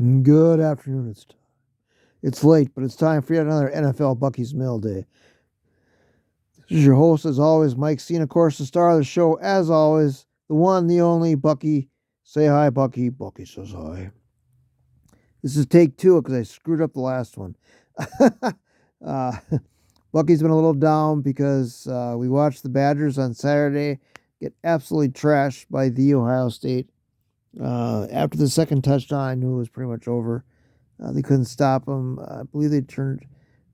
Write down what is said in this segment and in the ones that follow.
Good afternoon. It's late, but it's time for yet another NFL Bucky's Mail Day. This is your host, as always, Mike C. And of course, the star of the show, as always, the one, the only Bucky. Say hi, Bucky. Bucky says hi. This is take two because I screwed up the last one. uh, Bucky's been a little down because we watched the Badgers on Saturday get absolutely trashed by the Ohio State. After the second touchdown, I knew it was pretty much over. They couldn't stop them. I believe they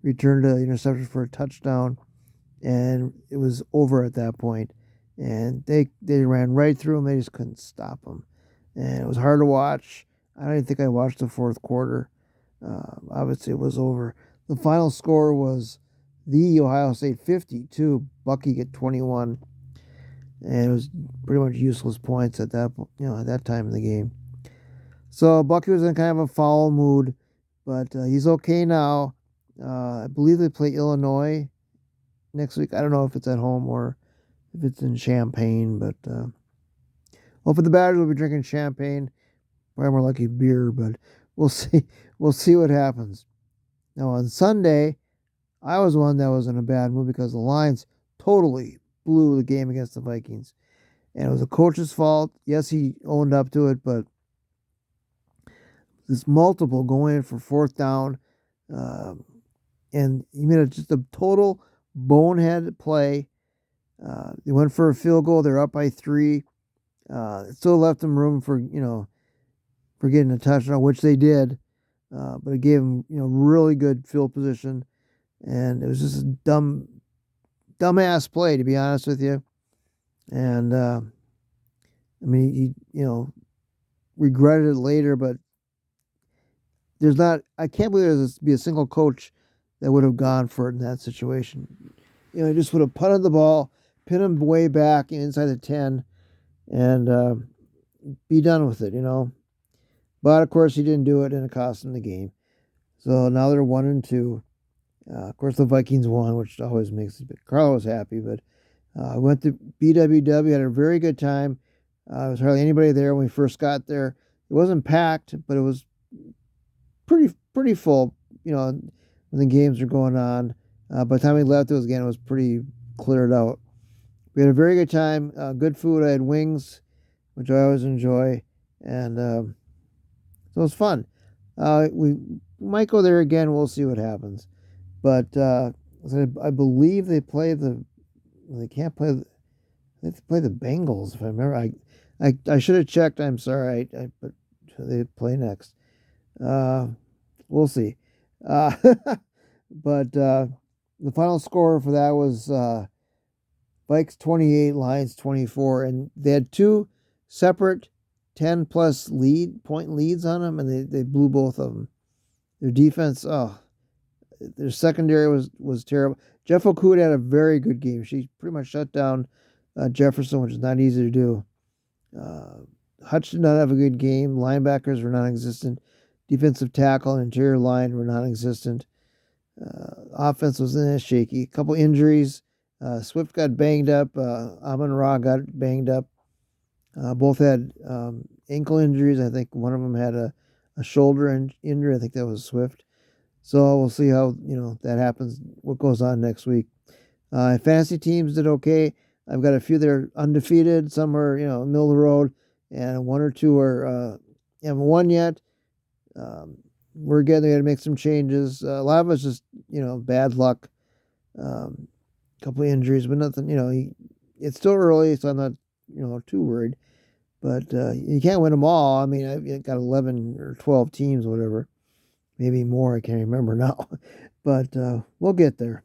returned an interception for a touchdown, and it was over at that point. And they ran right through them. They just couldn't stop them, and it was hard to watch. I don't even think I watched the fourth quarter. Obviously, it was over. The final score was the Ohio State 52, Bucky at 21, and it was pretty much useless points at that time in the game. So Bucky was in kind of a foul mood, but he's okay now. I believe they play Illinois next week. I don't know if it's at home or if it's in Champaign, but hopefully the Badgers will be drinking champagne. Probably more likely beer, but we'll see. We'll see what happens. Now on Sunday, I was one that was in a bad mood because the Lions totally blew the game against the Vikings, and it was the coach's fault. Yes, he owned up to it, but this multiple going in for fourth down, and he made just a total bonehead play. They went for a field goal. They're up by 3. It still left them room for getting a touchdown, which they did. But it gave them really good field position, and it was just a dumbass play, to be honest with you. And I mean, he regretted it later, but I can't believe there's be a single coach that would have gone for it in that situation. He just would have punted the ball, pin him way back inside the 10, and be done with it, But of course, he didn't do it, and it cost him the game. So now they're 1-2. Of course, the Vikings won, which always makes Carl was happy. But I went to BWW, had a very good time. There was hardly anybody there when we first got there. It wasn't packed, but it was pretty full, when the games are going on. By the time we left, it was pretty cleared out. We had a very good time, good food. I had wings, which I always enjoy, and so it was fun. We might go there again. We'll see what happens. But I believe they play they can't play. They have to play the Bengals, if I remember. I should have checked. I'm sorry. But they play next. We'll see. But the final score for that was Vikes 28, Lions 24, and they had 2 separate 10-plus point leads on them, and they blew both of them. Their defense, their secondary was terrible. Jeff Okuda had a very good game. She pretty much shut down Jefferson, which is not easy to do. Hutch did not have a good game. Linebackers were non-existent. Defensive tackle and interior line were non-existent. Offense was shaky. A couple injuries. Swift got banged up. Amon-Ra got banged up. Both had ankle injuries. I think one of them had a shoulder injury. I think that was Swift. So we'll see how that happens. What goes on next week? Fantasy teams did okay. I've got a few that are undefeated. Some are middle of the road, and 1 or 2 are haven't won yet. We're getting there to make some changes. A lot of it's just bad luck. A couple of injuries, but nothing. It's still early, so I'm not too worried. But you can't win them all. I mean, I've got 11 or 12 teams, or whatever. Maybe more. I can't remember now. But we'll get there.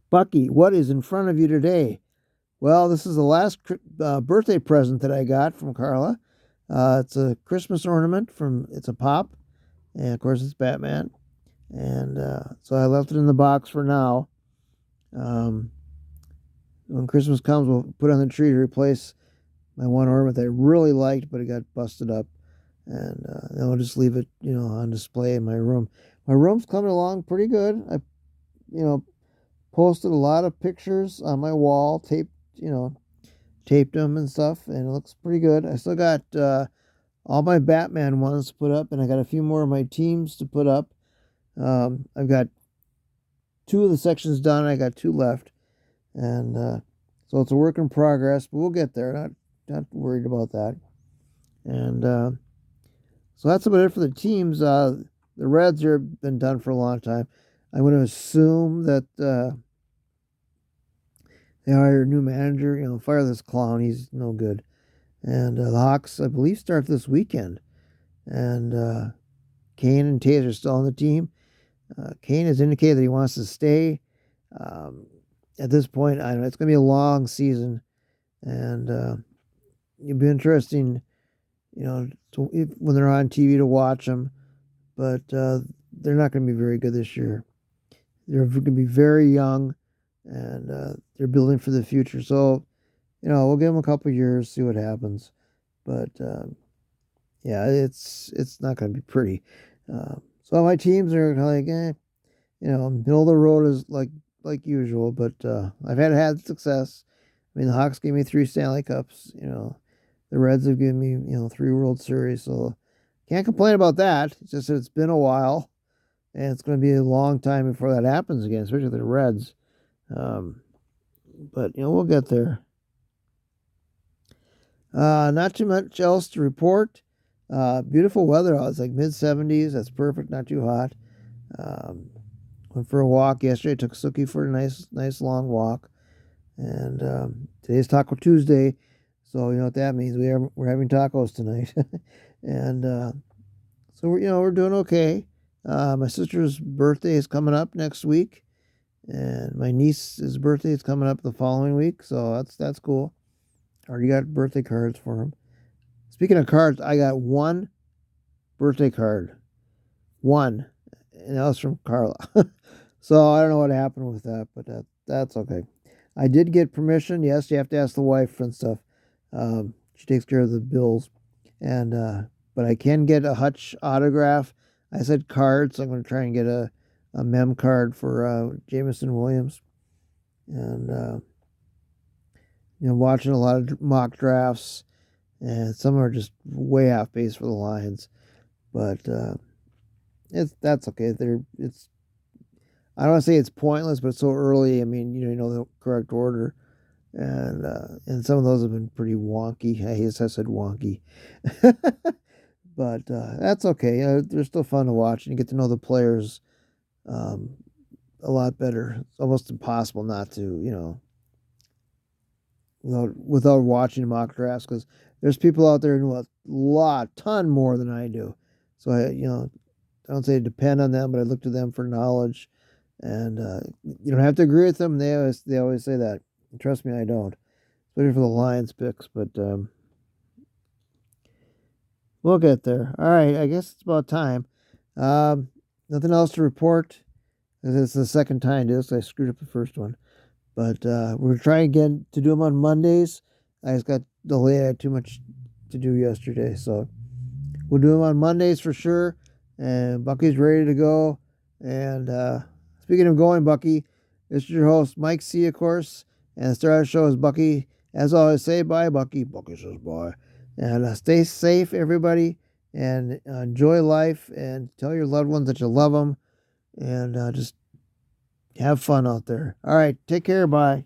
Bucky, what is in front of you today? Well, this is the last birthday present that I got from Carla. It's a Christmas ornament it's a pop. And, of course, it's Batman. And so I left it in the box for now. When Christmas comes, we'll put it on the tree to replace my one ornament that I really liked, but it got busted up. And then I'll just leave it, on display in my room. My room's coming along pretty good. I, posted a lot of pictures on my wall, taped them and stuff, and it looks pretty good. I still got all my Batman ones to put up, and I got a few more of my teams to put up. I've got 2 of the sections done. I got 2 left, and so it's a work in progress, but we'll get there. Not worried about that. And so that's about it for the teams. The Reds have been done for a long time. I'm going to assume that they hire a new manager. Fire this clown. He's no good. And the Hawks, I believe, start this weekend. And Kane and Taves are still on the team. Kane has indicated that he wants to stay. At this point, I don't know. It's going to be a long season. And it'll be interesting, when they're on TV to watch them. But they're not going to be very good this year. They're going to be very young, and they're building for the future. So, we'll give them a couple years, see what happens. But yeah, it's not going to be pretty. So my teams are like, middle of the road is like usual. But I've had success. I mean, the Hawks gave me 3 Stanley Cups. The Reds have given me 3 World Series. So can't complain about that. It's just that it's been a while, and it's going to be a long time before that happens again, especially the Reds. But we'll get there. Not too much else to report. Beautiful weather out. It's like mid-70s. That's perfect. Not too hot. Went for a walk yesterday. Took Suki for a nice long walk. And today's Taco Tuesday, so you know what that means. We're having tacos tonight, and so we're doing okay. My sister's birthday is coming up next week, and my niece's birthday is coming up the following week. So that's cool. Already got birthday cards for them. Speaking of cards, I got 1 birthday card. 1. And that was from Carla. So I don't know what happened with that, but that's okay. I did get permission. Yes, you have to ask the wife and stuff. She takes care of the bills. And but I can get a Hutch autograph. I said card, so I'm going to try and get a mem card for Jameson Williams. And watching a lot of mock drafts, and some are just way off base for the Lions, but that's okay. I don't want to say it's pointless, but it's so early. I mean, you know the correct order, and some of those have been pretty wonky. I guess I said wonky, but that's okay. They're still fun to watch, and you get to know the players a lot better. It's almost impossible not to, without watching mock drafts, because there's people out there who know a ton more than I do. So I don't say depend on them, but I look to them for knowledge. And you don't have to agree with them. They always say that. And trust me, I don't. Especially for the Lions picks, but we'll get there. All right, I guess it's about time. Nothing else to report. It's the second time I screwed up the first one. But we're trying again to do them on Mondays. I just got delayed. I had too much to do yesterday. So we'll do them on Mondays for sure. And Bucky's ready to go. And speaking of going, Bucky, this is your host, Mike C., of course. And the star of the show is Bucky. As always, say bye, Bucky. Bucky says bye. And stay safe, everybody. And enjoy life. And tell your loved ones that you love them. And just have fun out there. All right. Take care. Bye.